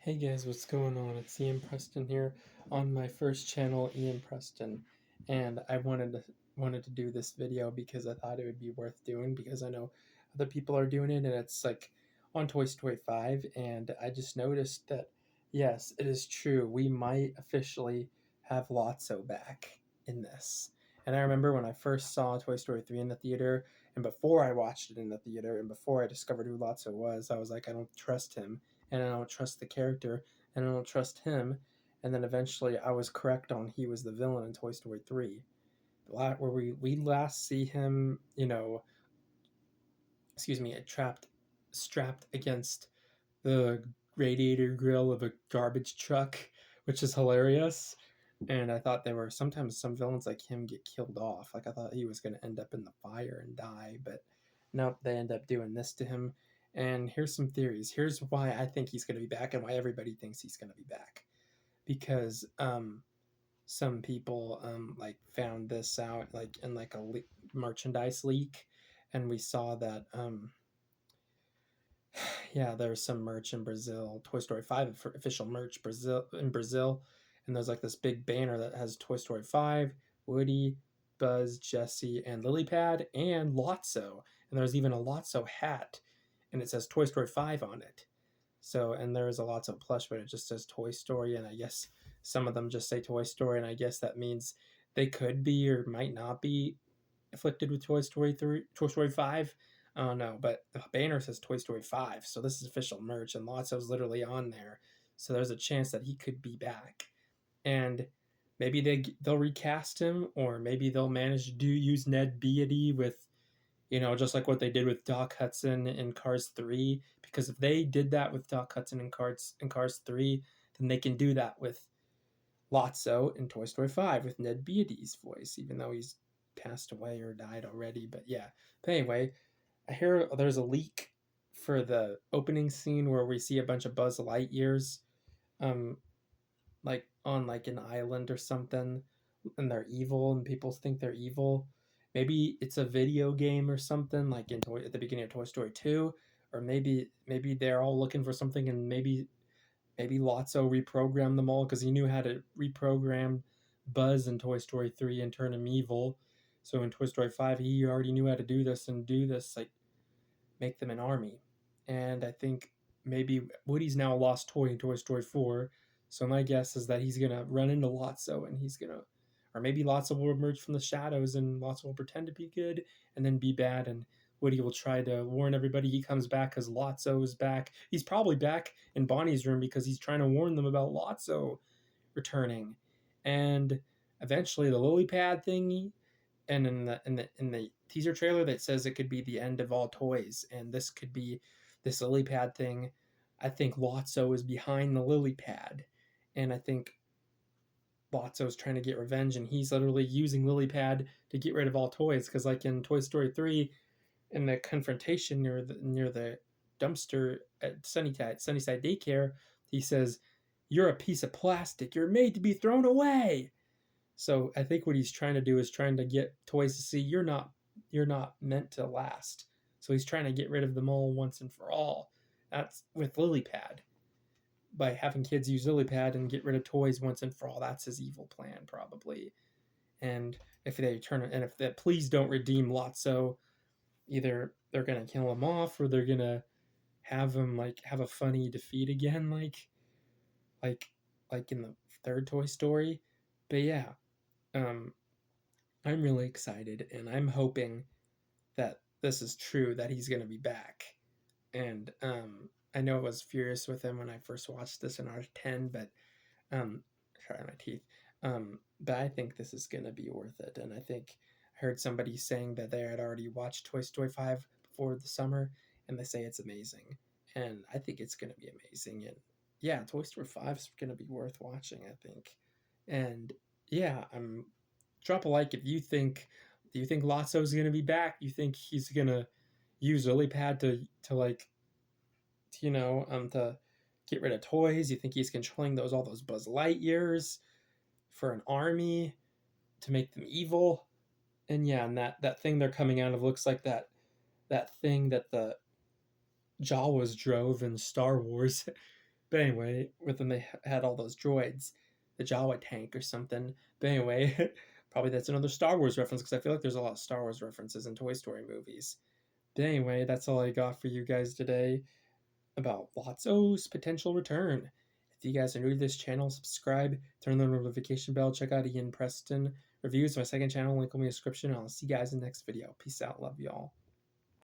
Hey guys, what's going on? It's Ian Preston here on my first channel, Ian Preston, and I wanted to do this video because I thought it would be worth doing because I know other people are doing it and it's like on Toy Story 5 and I just noticed that yes, it is true. We might officially have Lotso back in this. And I remember when I first saw Toy Story 3 in the theater and before I watched it in the theater and before I discovered who Lotso was, I was like, I don't trust him and I don't trust the character, and I don't trust him. And then eventually I was correct on he was the villain in Toy Story 3, where we last see him, strapped against the radiator grill of a garbage truck, which is hilarious. And I thought they were sometimes some villains like him get killed off. Like I thought he was going to end up in the fire and die, but nope, they end up doing this to him. And here's some theories. Here's why I think he's going to be back and why everybody thinks he's going to be back. Because some people like found this out like in like a merchandise leak, and we saw that yeah, there's some merch in Brazil, Toy Story 5 official merch Brazil, and there's like this big banner that has Toy Story 5, Woody, Buzz, Jesse, and Lilypad, and Lotso. And there's even a Lotso hat, and it says Toy Story 5 on it. So, and there is a Lotso plush, but it just says Toy Story, and I guess some of them just say Toy Story, and I guess that means they could be or might not be afflicted with Toy Story 3, Toy Story 5. I don't know, but the banner says Toy Story 5, so this is official merch, and Lotso's literally on there. So there's a chance that he could be back, and maybe they'll recast him, or maybe they'll manage to use Ned Beatty with, just like what they did with Doc Hudson in Cars 3. Because if they did that with Doc Hudson in Cars 3, then they can do that with Lotso in Toy Story 5 with Ned Beatty's voice, even though he's passed away or died already. But yeah. But anyway, I hear there's a leak for the opening scene where we see a bunch of Buzz Lightyears, um, like on like an island or something, and they're evil, and people think they're evil. Maybe it's a video game or something, like at the beginning of Toy Story 2, or maybe they're all looking for something, and maybe Lotso reprogrammed them all because he knew how to reprogram Buzz in Toy Story 3 and turn him evil. So in Toy Story 5, he already knew how to do this and do this, like make them an army. And I think maybe Woody's now a lost toy in Toy Story 4. So my guess is that he's going to run into Lotso and he's going to, or maybe Lotso will emerge from the shadows and Lotso will pretend to be good and then be bad. And Woody will try to warn everybody he comes back because Lotso is back. He's probably back in Bonnie's room because he's trying to warn them about Lotso returning. And eventually the lily pad thingy, and in the teaser trailer that says it could be the end of all toys, and this could be this lily pad thing. I think Lotso is behind the lily pad, and I think Lotso's trying to get revenge, and he's literally using lily pad to get rid of all toys. Because like in Toy Story 3, in the confrontation near the dumpster at Sunnyside Daycare, he says, "You're a piece of plastic. You're made to be thrown away." So I think what he's trying to do is trying to get toys to see you're not meant to last. So he's trying to get rid of them all once and for all. That's with LilyPad. By having kids use LilyPad and get rid of toys once and for all, that's his evil plan probably. And if they please don't redeem Lotso, either they're gonna kill him off or they're gonna have him like have a funny defeat again, like like in the third Toy Story. But yeah, um, I'm really excited, and I'm hoping that this is true, that he's going to be back. And I know I was furious with him when I first watched this in R10, but um, sorry, my teeth. But I think this is going to be worth it. And I think I heard somebody saying that they had already watched Toy Story 5 before the summer, and they say it's amazing. And I think it's going to be amazing. And yeah, Toy Story 5 is going to be worth watching, I think. And yeah, drop a like if you think. Do you think Lotso's gonna be back? You think he's gonna use LilyPad to like to get rid of toys? You think he's controlling all those Buzz Lightyears for an army to make them evil? And yeah, and that thing they're coming out of looks like that thing that the Jawas drove in Star Wars. But anyway, with them they had all those droids, the Jawa tank or something. But anyway, probably that's another Star Wars reference because I feel like there's a lot of Star Wars references in Toy Story movies. But anyway, that's all I got for you guys today about Lotso's potential return. If you guys are new to this channel, subscribe, turn on the notification bell, check out Ian Preston reviews, my second channel, link will be in the description, and I'll see you guys in the next video. Peace out, love y'all.